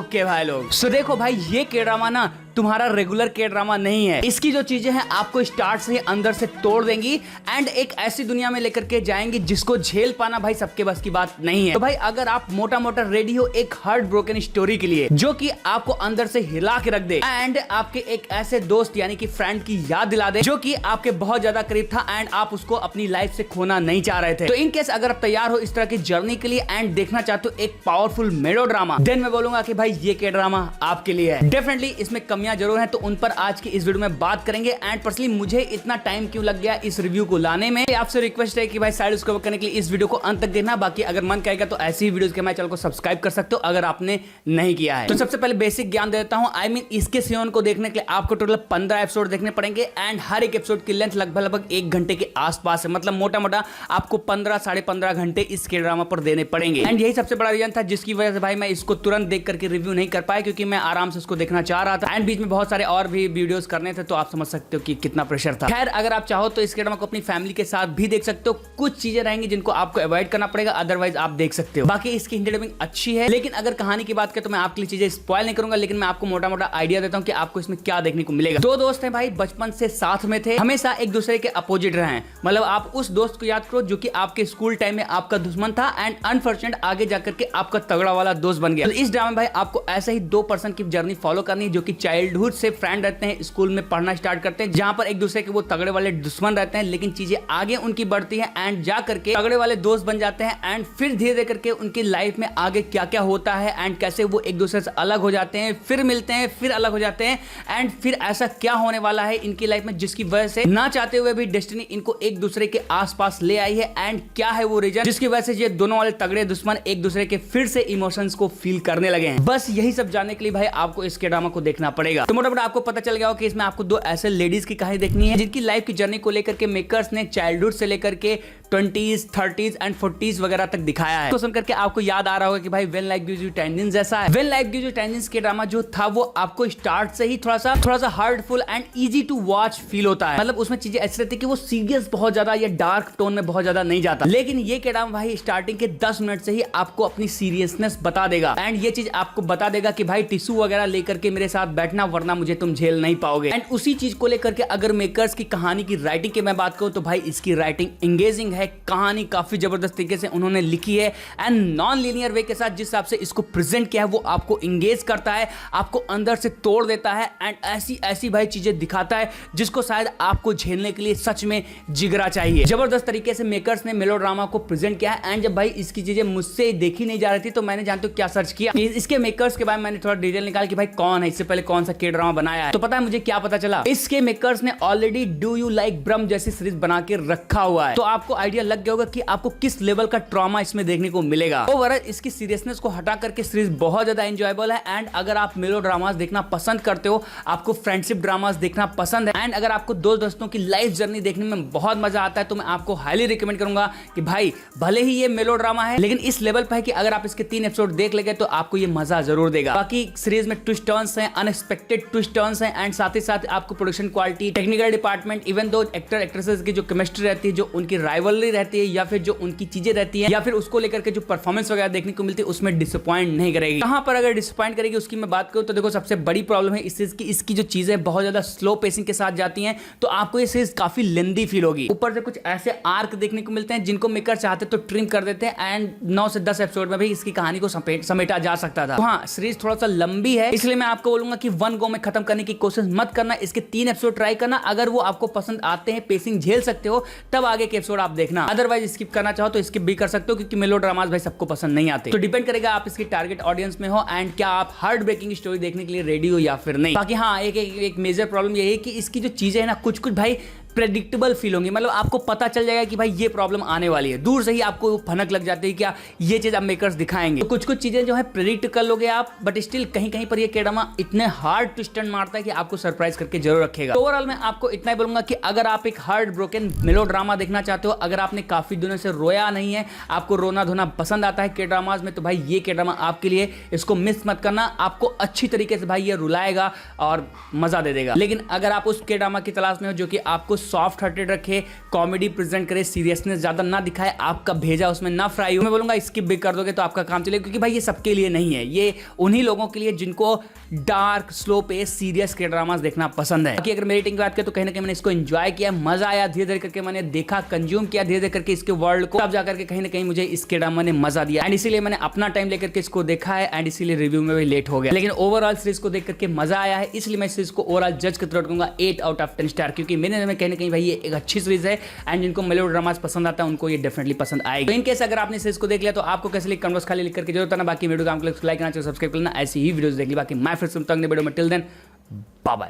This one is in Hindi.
ओके भाई लोग, सो देखो भाई, ये के ड्रामा ना तुम्हारा रेगुलर के ड्रामा नहीं है। इसकी जो चीजें हैं आपको स्टार्ट से ही अंदर से तोड़ देंगी एंड एक ऐसी दुनिया में लेकर के जाएंगी जिसको झेल पाना भाई सबके बस की बात नहीं है। तो भाई अगर आप मोटा मोटा रेडी हो एक हार्ट ब्रोकन स्टोरी के लिए जो कि आपको अंदर से हिला के रख दे एंड आपके एक ऐसे दोस्त यानी कि फ्रेंड की याद दिला दे जो कि आपके बहुत ज्यादा करीब था एंड आप उसको अपनी लाइफ से खोना नहीं चाह रहे थे, तो इन केस अगर आप तैयार हो इस तरह की जर्नी के लिए एंड देखना चाहते हो एक पावरफुल मेलो ड्रामा, देन मैं बोलूंगा कि भाई ये के ड्रामा आपके लिए है। डेफिनेटली इसमें कमियां जरूर हैं, तो उन पर आज की इस वीडियो में बात करेंगे। एंड पर्सनली मुझे इतना टाइम क्यों लग गया इस रिव्यू को लाने में, आपसे रिक्वेस्ट है कि भाई साइड उसको करने के लिए इस वीडियो को अंत तक देखना। बाकी अगर मन कहेगा तो ऐसी ही वीडियोस के मैं चैनल को सब्सक्राइब कर सकते हो अगर आपने नहीं किया है। तो सबसे पहले बेसिक ज्ञान दे देता हूं। आई मीन इसके सीजन को देखने के लिए आपको टोटल 15 एपिसोड देखने पड़ेंगे एंड हर एक एपिसोड की लेंथ लगभग 1 घंटे के आसपास है। मतलब मोटा मोटा आपको 15 साढ़े 15 घंटे इस के ड्रामा पर देने पड़ेंगे एंड यही सबसे बड़ा रीजन था जिसकी वजह से भाई मैं इसको तुरंत देख करके रिव्यू नहीं कर पाया, क्योंकि मैं आराम से इसको देखना चाह रहा था एंड बीच में बहुत सारे और भी वीडियोस करने थे, तो आप समझ सकते हो कि कितना प्रेशर था। खैर अगर आप चाहो तो इस के ड्रामा को अपनी फैमिली के साथ भी देख सकते हो। कुछ चीजें रहेंगी जिनको आपको अवॉइड करना पड़ेगा, अदरवाइज आप देख सकते हो। बाकी इसकी हिंदी डबिंग अच्छी है, लेकिन अगर कहानी की बात करें तो मैं आपके लिए चीजें स्पॉइल नहीं करूंगा, लेकिन मैं आपको मोटा मोटा आइडिया देता हूं कि आपको इसमें क्या देखने को मिलेगा। दो दोस्त हैं भाई, बचपन से साथ में थे, हमेशा एक दूसरे के अपोजिट रहे हैं। मतलब आप उस दोस्त को याद करो जो कि आपके स्कूल टाइम में आपका दुश्मन था एंड अनफॉर्चुनेट आगे जाकर के आपका तगड़ा वाला दोस्त बन गया। तो इस ड्रामा में भाई आपको ऐसे ही 2 पर्सन की जर्नी फॉलो करनी है जो कि चाइल्डहुड से फ्रेंड रहते हैं, स्कूल में पढ़ना स्टार्ट करते हैं, जहां पर एक दूसरे के वो तगड़े वाले दुश्मन रहते हैं, लेकिन चीजें आगे उनकी बढ़ती है एंड जा करके तगड़े वाले दोस्त बन जाते हैं एंड फिर धीरे धीरे करके उनकी लाइफ में आगे क्या क्या होता है एंड कैसे वो एक दूसरे से अलग हो जाते हैं, फिर मिलते हैं, फिर अलग हो जाते हैं एंड फिर ऐसा क्या होने वाला है इनकी लाइफ में जिसकी वजह से ना चाहते हुए भी डेस्टिनी इनको एक दूसरे के आसपास ले आई है एंड क्या है वो रीजन जिसकी वजह से ये दोनों वाले तगड़े दुश्मन एक दूसरे के फिर से इमोशंस को फील करने लगे हैं। बस यही सब जानने के लिए भाई आपको इसके ड्रामा को देखना पड़ेगा। तो मोटा मोटा आपको पता चल गया हो कि इसमें आपको 2 ऐसे लेडीज की कहानी देखनी है जिनकी लाइफ की जर्नी को लेकर के मेकर्स ने चाइल्डहुड से लेकर के 20s, 30s एंड 40s वगैरह तक दिखाया है। तो सुन करके आपको याद आ रहा होगा कि भाई when life gives you tangerines जैसा है। When life gives you tangerines के ड्रामा जो था वो आपको स्टार्ट से ही थोड़ा सा heartful and easy to watch feel होता है। मतलब उसमें चीजें ऐसी रहती है कि वो सीरियस बहुत ज्यादा या डार्क टोन में बहुत ज्यादा नहीं जाता, लेकिन ये के ड्रामा भाई स्टार्टिंग के 10 मिनट से ही आपको अपनी सीरियसनेस बता देगा एंड ये चीज आपको बता देगा कि भाई टिश्यू वगैरह लेकर के मेरे साथ बैठना वरना मुझे तुम झेल नहीं पाओगे। एंड उसी चीज को लेकर के अगर मेकर्स की कहानी की राइटिंग की मैं बात करूं तो भाई इसकी राइटिंग एंगेजिंग है, कहानी काफी जबरदस्त तरीके से उन्होंने लिखी है एंड नॉन लीनियर वे के साथ जिस हिसाब से इसको प्रेजेंट किया है वो आपको एंगेज करता है, आपको अंदर से तोड़ देता है एंड ऐसी भाई चीजें दिखाता है जिसको शायद आपको झेलने के लिए सच में जिगरा चाहिए। जबरदस्त तरीके से मेकर्स ने मेलोड्रामा को प्रेजेंट किया है एंड जब भाई इसकी चीजें मुझसे देखी नहीं जा रही थी तो मैंने जानते हो क्या सर्च किया, इसके मेकर्स के बारे में मैंने थोड़ा डिटेल निकाल कि भाई कौन है, इससे पहले कौन सा के ड्रामा बनाया है। तो पता है मुझे क्या पता चला, इसके मेकर्स ने ऑलरेडी डू यू लाइक ब्रह्म जैसी सीरीज बना के रखा हुआ है। तो आपको आइडिया लग गया होगा कि आपको किस लेवल का ट्रॉमा इसमें देखने को मिलेगा। ओवरऑल इसकी सीरियसनेस को हटा करके सीरीज बहुत ज्यादा एंजॉयबल है एंड अगर आप मेलो ड्रामास देखना पसंद करते हो, आपको फ्रेंडशिप ड्रामास देखना पसंद है एंड अगर आपको दो दोस्तों की लाइफ जर्नी देखने में बहुत मजा आता है तो मैं आपको हाईली रिकमेंड करूंगा कि भाई भले ही ये मेलो ड्रामा है लेकिन इस लेवल पर है कि अगर आप इसके 3 एपिसोड देख लेंगे तो आपको ये मजा जरूर देगा। बाकी सीरीज में ट्विस्ट टर्न्स हैं, अनएक्सपेक्टेड ट्विस्ट टर्न्स हैं एंड साथ ही साथ आपको production quality, technical department, even though actor actresses की जो केमिस्ट्री रहती है, जो उनकी राइवलरी रहती है या फिर जो उनकी चीजें रहती है या फिर उसको लेकर के जो परफॉर्मेंस वगैरह देखने को मिलती है उसमें डिसअपॉइंट नहीं करेगी। कहां पर अगर डिसअपॉइंट करेगी उसकी मैं बात करूं तो देखो सबसे बड़ी प्रॉब्लम है इस चीज की, इसकी जो चीजें बहुत ज्यादा स्लो पेसिंग के साथ जाती हैं तो आपको ये सीरीज काफी लेंदी फील होगी। ऊपर से कुछ ऐसे आर्क देखने को मिलते हैं जिनको मेकर चाहते तो ट्रिम कर देते हैं एंड 9 से 10 एपिसोड में भी इसकी कहानी को समेटा जा सकता था। तो हाँ, सीरीज थोड़ा सा लंबी है इसलिए मैं आपको बोलूंगा कि 1 गो में खत्म करने की कोशिश मत करना, इसके 3 एपिसोड ट्राई करना। अगर वो आपको पसंद आते हैं, पेसिंग झेल सकते हो, तब आगे के एपिसोड आप देखना, अदरवाइज स्किप करना चाहो तो स्किप भी कर सकते हो क्योंकि मेलो ड्रामास भाई सबको पसंद नहीं आते। तो डिपेंड करेगा आप इसकी टारगेट ऑडियंस में हो एंड क्या आप हार्ट ब्रेकिंग स्टोरी देखने के लिए रेडी हो या फिर नहीं। बाकी हाँ, एक मेजर प्रॉब्लम ये है कि इसकी जो चीजें है ना कुछ भाई प्रेडिक्टेबल फील होंगी। मतलब आपको पता चल जाएगा कि भाई ये प्रॉब्लम आने वाली है, दूर से ही आपको फनक लग जाती है क्या ये चीज अब मेकर्स दिखाएंगे। तो कुछ चीजें जो है प्रेडिक्ट कर लोगे आप, बट स्टिल कहीं कहीं पर ये के ड्रामा इतने हार्ड ट्विस्ट टर्न मारता है कि आपको सरप्राइज करके जरूर रखेगा। तो ओवरऑल मैं आपको इतना ही बोलूंगा कि अगर आप एक हार्ट ब्रोकन मेलो ड्रामा देखना चाहते हो, अगर आपने काफी दिनों से रोया नहीं है, आपको रोना धोना पसंद आता है के ड्रामाज में, तो भाई ये के ड्रामा आपके लिए, इसको मिस मत करना। आपको अच्छी तरीके से भाई ये रुलाएगा और मजा दे देगा। लेकिन अगर आप उस के ड्रामा की तलाश में हो जो कि आपको सॉफ्ट हार्टेड रखे, कॉमेडी प्रेजेंट करे, सीरियसनेस ज्यादा ना दिखाए, आपका भेजा उसमें ना फ्राई हो। मैं बोलूंगा स्किप भी कर दोगे तो आपका काम चलेगा, क्योंकि भाई ये सबके लिए नहीं है, ये उन्हीं लोगों के लिए जिनको डार्क स्लो पे सीरियस के ड्रामास देखना पसंद है। बाकी अगर मेरी रेटिंग की बात करें तो कहीं ना कहीं मैंने इसको एंजॉय किया, मजा आया, धीरे धीरे करके मैंने देखा, कंज्यूम किया धीरे धीरे करके इसके वर्ल्ड को, तब जाकर के कहीं ना कहीं मुझे इसके ड्रामा ने मजा दिया एंड इसीलिए मैंने अपना टाइम लेकर के इसको देखा है एंड इसीलिए रिव्यू में भी लेट हो गया। लेकिन ओवरऑल सीरीज को देख करके मजा आया है, इसलिए मैं सीरीज को ओवरऑल जज करते रखूंगा 8 आउट ऑफ 10 स्टार, क्योंकि मेरे नजर में कहीं ना कहीं भाई ये एक अच्छी सीरीज है एंड जिनको मेलो ड्रामास पसंद आता है उनको ये डेफिनेटली पसंद आएगी। तो इन केस अगर आपने सीरीज को देख लिया तो आपको कैसे लिख कमेंट्स खाली लिख करके जरूर बताना। बाकी वीडियो को लाइक करना, सब्सक्राइब करना, ऐसी ही वीडियोस देख ली। बाकी मैं फिर सुनता हूं वीडियो में, टिल देन बाय बाय।